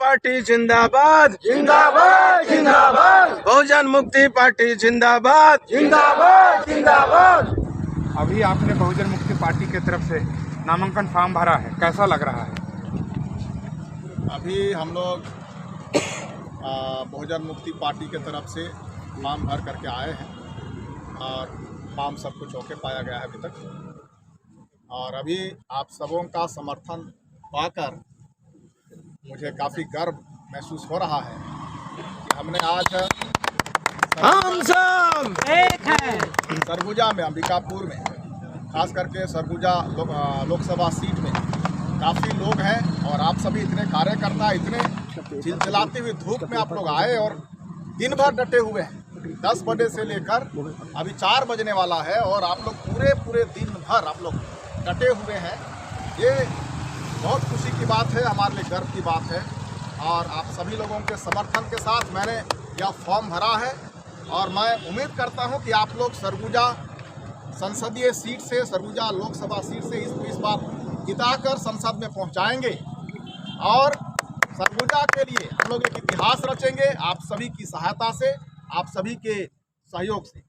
Party जिंदाबाद जिंदाबाद जिंदाबाद बहुजन मुक्ति पार्टी जिंदाबाद जिंदाबाद जिंदाबाद। अभी आपने बहुजन मुक्ति पार्टी की तरफ से नामांकन फॉर्म भरा है, कैसा लग रहा है? अभी हम लोग बहुजन मुक्ति पार्टी की तरफ से फॉर्म भर करके आए हैं और फॉर्म सब कुछ होके पाया गया है अभी तक। और अभी आप सबों का समर्थन पाकर मुझे काफ़ी गर्व महसूस हो रहा है कि हमने आज हम सब एक है। सरगुजा में, अंबिकापुर में, खास करके सरगुजा लोकसभा सीट में काफ़ी लोग हैं और आप सभी इतने कार्यकर्ता इतने चिलचिलाती हुई धूप में आप लोग आए और दिन भर डटे हुए हैं। 10 बजे से लेकर अभी 4 बजने वाला है और आप लोग पूरे दिन भर आप लोग डटे हुए हैं। ये बहुत खुशी की बात है, हमारे लिए गर्व की बात है। और आप सभी लोगों के समर्थन के साथ मैंने यह फॉर्म भरा है और मैं उम्मीद करता हूं कि आप लोग सरगुजा संसदीय सीट से, सरगुजा लोकसभा सीट से इस बार जिताकर संसद में पहुंचाएंगे और सरगुजा के लिए हम लोग एक इतिहास रचेंगे आप सभी की सहायता से, आप सभी के सहयोग से।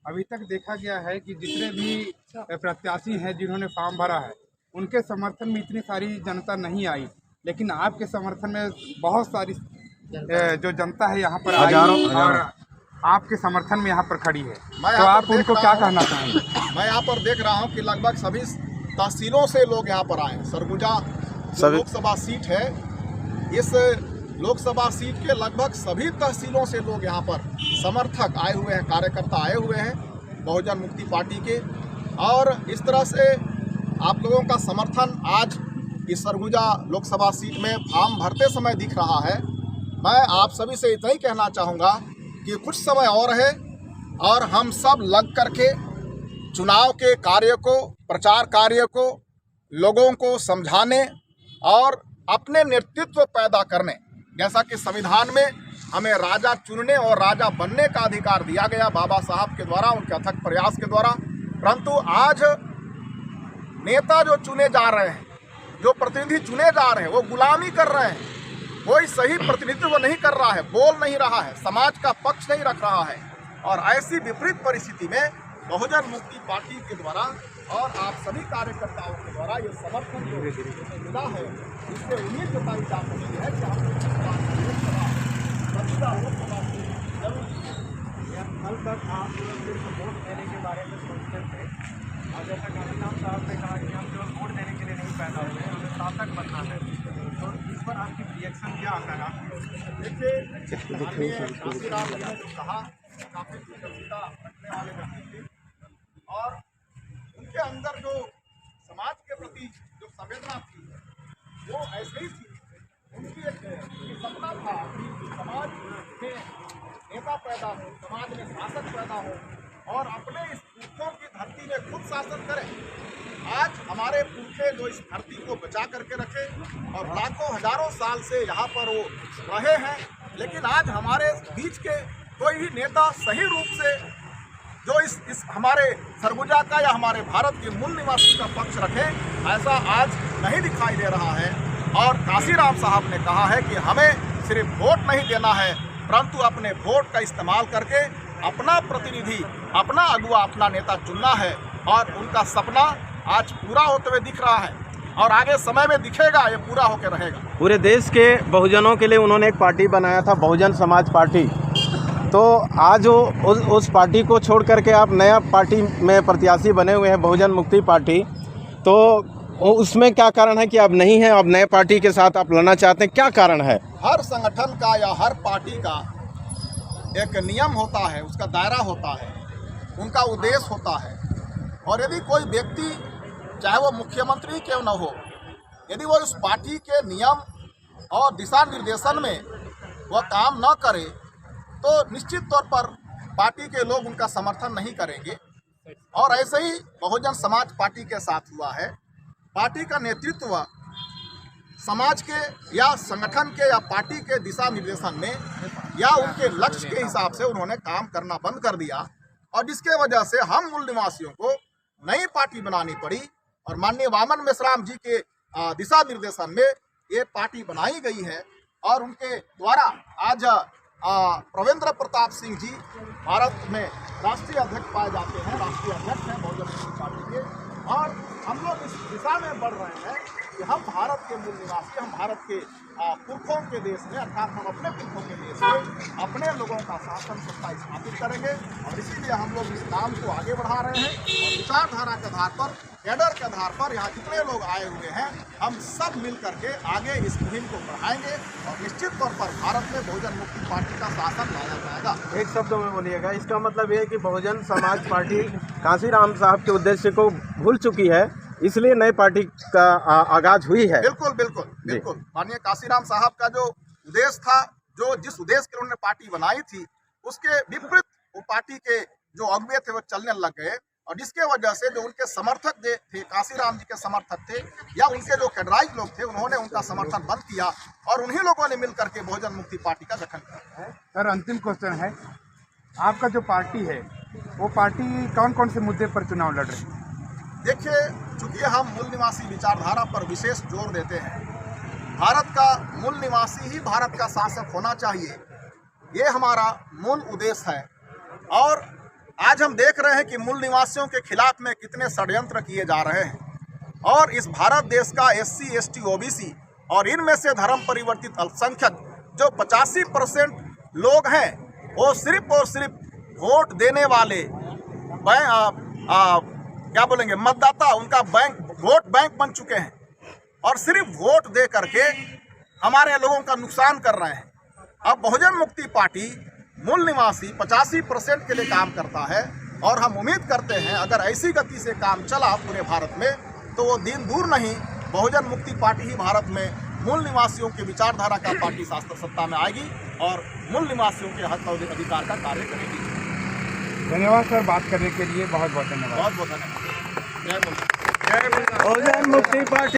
अभी तक देखा गया है कि जितने भी प्रत्याशी हैं जिन्होंने फॉर्म भरा है उनके समर्थन में इतनी सारी जनता नहीं आई, लेकिन आपके समर्थन में बहुत सारी जो जनता है यहाँ पर आई और आपके समर्थन में यहाँ पर खड़ी है। तो आप उनको क्या कहना चाहेंगे? मैं यहाँ पर देख रहा हूँ कि लगभग सभी तहसीलों से लोग यहाँ पर आए। सरगुजा लोकसभा सीट है, इस लोकसभा सीट के लगभग सभी तहसीलों से लोग यहाँ पर समर्थक आए हुए हैं, कार्यकर्ता आए हुए हैं बहुजन मुक्ति पार्टी के। और इस तरह से आप लोगों का समर्थन आज इस सरगुजा लोकसभा सीट में फॉर्म भरते समय दिख रहा है। मैं आप सभी से इतना ही कहना चाहूँगा कि कुछ समय और है और हम सब लग करके चुनाव के कार्य को, प्रचार कार्य को लोगों को समझाने और अपने नेतृत्व पैदा करने, जैसा कि संविधान में हमें राजा चुनने और राजा बनने का अधिकार दिया गया बाबा साहब के द्वारा, उनके अथक प्रयास के द्वारा। परंतु आज नेता जो चुने जा रहे हैं, जो प्रतिनिधि चुने जा रहे हैं, वो गुलामी कर रहे हैं, कोई सही प्रतिनिधित्व नहीं कर रहा है, बोल नहीं रहा है, समाज का पक्ष नहीं रख रहा है। और ऐसी विपरीत परिस्थिति में बहुजन मुक्ति पार्टी के द्वारा और आप सभी कार्यकर्ताओं के द्वारा ये समर्थन जो मिला है, इससे उम्मीद जताई जा सकती है कि हम कल तक आप सिर्फ वोट देने के बारे में सोचते थे और जैसा गांधीराम साहब ने कहा कि हम केवल वोट देने के लिए नहीं पैदा हुए, हमें शासक बनना है। तो इस पर आपकी रिएक्शन क्या आता है? देखिए, काशीराम जी ने जो कहा काफ़ी दूरदर्शिता रखने वाले व्यक्ति थे और उनके अंदर जो समाज के प्रति जो संवेदना थी वो ऐसे ही थी। उनकी एक सपना था कि समाज में नेता पैदा हो, समाज में शासक पैदा हो और अपने इस पुरखों की धरती में खुद शासन करें। आज हमारे पुरखे जो इस धरती को बचा करके रखे और लाखों हजारों साल से यहाँ पर वो रहे हैं, लेकिन आज हमारे बीच के कोई भी नेता सही रूप से जो इस हमारे सरगुजा का या हमारे भारत के मूल निवासी का पक्ष रखे, ऐसा आज नहीं दिखाई दे रहा है। और काशीराम साहब ने कहा है कि हमें सिर्फ वोट नहीं देना है, परंतु अपने वोट का इस्तेमाल करके अपना प्रतिनिधि, अपना अगुवा, अपना नेता चुनना है। और उनका सपना आज पूरा होते हुए दिख रहा है और आगे समय में दिखेगा, ये पूरा होकर रहेगा। पूरे देश के बहुजनों के लिए उन्होंने एक पार्टी बनाया था, बहुजन समाज पार्टी। तो आज उस पार्टी को छोड़ करके आप नया पार्टी में प्रत्याशी बने हुए हैं, बहुजन मुक्ति पार्टी। तो उसमें क्या कारण है कि आप नहीं हैं, अब नए पार्टी के साथ आप लड़ना चाहते हैं, क्या कारण है? हर संगठन का या हर पार्टी का एक नियम होता है, उसका दायरा होता है, उनका उद्देश्य होता है। और यदि कोई व्यक्ति, चाहे वो मुख्यमंत्री क्यों न हो, यदि वो उस पार्टी के नियम और दिशा निर्देशन में वह काम न करे तो निश्चित तौर पर पार्टी के लोग उनका समर्थन नहीं करेंगे। और ऐसे ही बहुजन समाज पार्टी के साथ हुआ है। पार्टी का नेतृत्व समाज के या संगठन के या पार्टी के दिशा निर्देशन में या उनके लक्ष्य के हिसाब से उन्होंने काम करना बंद कर दिया और जिसके वजह से हम मूल निवासियों को नई पार्टी बनानी पड़ी। और माननीय वामन मेश्राम जी के दिशा निर्देशन में ये पार्टी बनाई गई है और उनके द्वारा आज प्रवेंद्र प्रताप सिंह जी भारत में राष्ट्रीय अध्यक्ष पाए जाते हैं, राष्ट्रीय अध्यक्ष हैं बहुजन मुक्ति पार्टी के। और हम लोग इस दिशा में बढ़ रहे हैं कि हम भारत के मूल निवासी, हम भारत के पुरखों के देश में, अर्थात हम अपने पुरखों के देश में अपने लोगों का शासन सत्ता स्थापित करेंगे। और इसीलिए हम लोग इस काम को आगे बढ़ा रहे हैं और विचारधारा के आधार पर, कैडर के आधार पर यहाँ जितने लोग आए हुए हैं, हम सब मिल करके आगे इस मुहिम को बढ़ाएंगे और निश्चित तौर पर भारत में बहुजन मुक्ति पार्टी का शासन लाया जाएगा। एक शब्दों में बोलिएगा, इसका मतलब ये है कि बहुजन समाज पार्टी कांसीराम साहब के उद्देश्य को भूल चुकी है, इसलिए नई पार्टी का आगाज हुई है। बिल्कुल बिल्कुल बिल्कुल। माननीय कांसीराम साहब का जो उद्देश्य था, जो जिस उद्देश्य के उन्होंने पार्टी बनाई थी, उसके विपरीत वो पार्टी के जो अगुवे थे वो चलने लग गए। और जिसके वजह से जो उनके समर्थक थे, कांसीराम जी के समर्थक थे या उनके जो कैडराइज लोग थे, उन्होंने उनका समर्थन बंद किया और उन्हीं लोगों ने मिल करके बहुजन मुक्ति पार्टी का गठन किया। सर, अंतिम क्वेश्चन है, आपका जो पार्टी है वो पार्टी कौन कौन से मुद्दे पर चुनाव लड़ रही है? देखिए, चूंकि हम मूल निवासी विचारधारा पर विशेष जोर देते हैं, भारत का मूल निवासी ही भारत का शासक होना चाहिए, ये हमारा मूल उद्देश्य है। और आज हम देख रहे हैं कि मूल निवासियों के खिलाफ में कितने षड्यंत्र किए जा रहे हैं। और इस भारत देश का SC, ST, OBC और इनमें से धर्म परिवर्तित अल्पसंख्यक जो 85% लोग हैं, वो सिर्फ और सिर्फ वोट देने वाले क्या बोलेंगे मतदाता, उनका बैंक, वोट बैंक बन चुके हैं और सिर्फ वोट दे करके हमारे लोगों का नुकसान कर रहे हैं। अब बहुजन मुक्ति पार्टी मूल निवासी 85% के लिए काम करता है और हम उम्मीद करते हैं अगर ऐसी गति से काम चला पूरे भारत में तो वो दिन दूर नहीं, बहुजन मुक्ति पार्टी ही भारत में मूल निवासियों के विचारधारा का पार्टी शासन सत्ता में आएगी और मूल निवासियों के हक और अधिकार का कार्य करेगी। धन्यवाद सर, बात करने के लिए बहुत बहुत धन्यवाद। बहुत बहुत धन्यवाद। जय मुक्ति। बहुजन मुक्ति पार्टी।